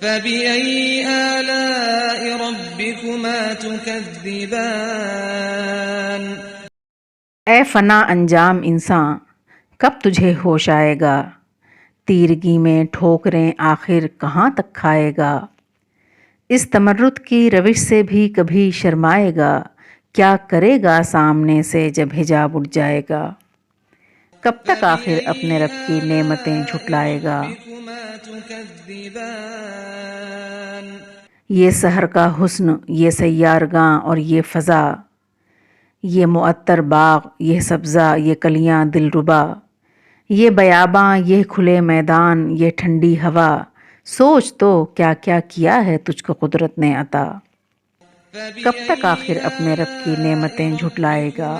فَبِأَيِّ آلَاءِ رَبِّكُمَا تُكَذِّبَانِ۔ اے فنا انجام انساں، کب تجھے ہوش آئے گا؟ تیرگی میں ٹھوکریں آخر کہاں تک کھائے گا؟ اس تمرد کی روش سے بھی کبھی شرمائے گا؟ کیا کرے گا سامنے سے جب حجاب اٹھ جائے گا؟ کب تک آخر اپنے رب کی نعمتیں جھٹلائے گا؟ یہ سحر کا حسن، یہ سیارگاں اور یہ فضا، یہ معطر باغ، یہ سبزہ، یہ کلیاں دلربا، یہ بیاباں، یہ کھلے میدان، یہ ٹھنڈی ہوا، سوچ تو کیا کیا کیا ہے تجھ کو قدرت نے عطا۔ کب تک آخر اپنے رب کی نعمتیں جھٹلائے گا؟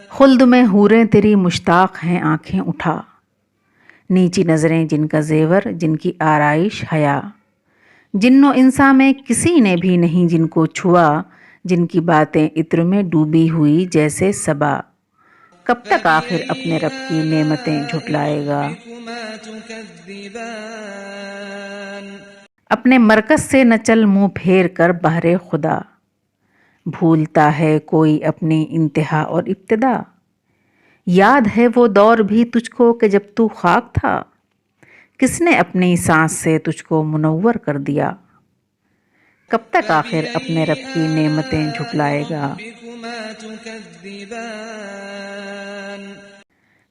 خلد میں حوریں تیری مشتاق ہیں آنکھیں اٹھا، نیچی نظریں جن کا زیور، جن کی آرائش حیا، جن و انساں میں کسی نے بھی نہیں جن کو چھوا، جن کی باتیں عطر میں ڈوبی ہوئی جیسے صبا۔ کب تک آخر اپنے رب کی نعمتیں جھٹلائے گا؟ اپنے مرکز سے نہ چل منہ پھیر کر بہر خدا، بھولتا ہے کوئی اپنی انتہا اور ابتدا؟ یاد ہے وہ دور بھی تجھ کو کہ جب تو خاک تھا، کس نے اپنی سانس سے تجھ کو منور کر دیا؟ کب تک آخر اپنے رب کی نعمتیں جھٹلائے گا؟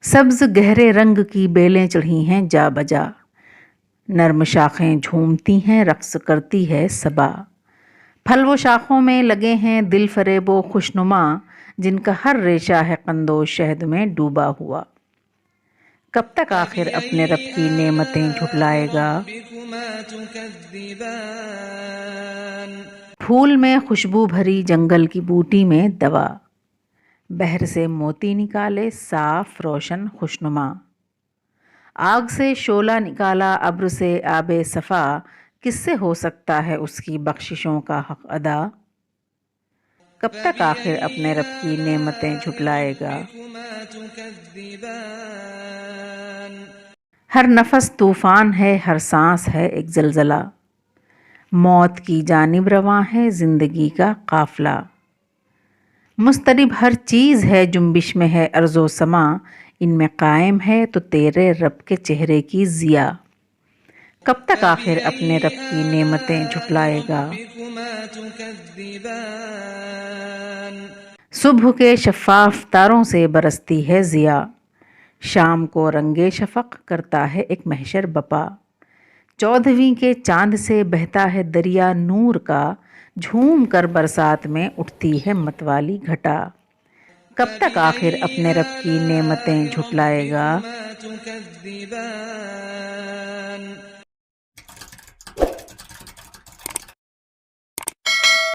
سبز گہرے رنگ کی بیلیں چڑھی ہیں جا بجا، نرم شاخیں جھومتی ہیں رقص کرتی ہے صبا، پھل و شاخوں میں لگے ہیں دل فریب و خوشنما، جن کا ہر ریشہ ہے قند و شہد میں ڈوبا ہوا۔ کب تک آخر اپنے رب کی نعمتیں جھٹلائے گا؟ پھول میں خوشبو بھری جنگل کی بوٹی میں دوا، بحر سے موتی نکالے صاف روشن خوشنما، آگ سے شعلہ نکالا ابر سے آب صفا، کس سے ہو سکتا ہے اس کی بخششوں کا حق ادا؟ کب تک آخر اپنے رب کی نعمتیں جھٹلائے گا؟ ہر نفس طوفان ہے، ہر سانس ہے ایک زلزلہ، موت کی جانب رواں ہے زندگی کا قافلہ، مضطرب ہر چیز ہے جنبش میں ہے ارض و سما، ان میں قائم ہے تو تیرے رب کے چہرے کی ضیا۔ کب تک آخر اپنے رب کی نعمتیں جھٹلائے گا؟ صبح کے شفاف تاروں سے برستی ہے ضیا، شام کو رنگ شفق کرتا ہے ایک محشر بپا، 14ویں کے چاند سے بہتا ہے دریا نور کا، جھوم کر برسات میں اٹھتی ہے متوالی گھٹا۔ کب تک آخر اپنے رب کی نعمتیں جھٹلائے گا؟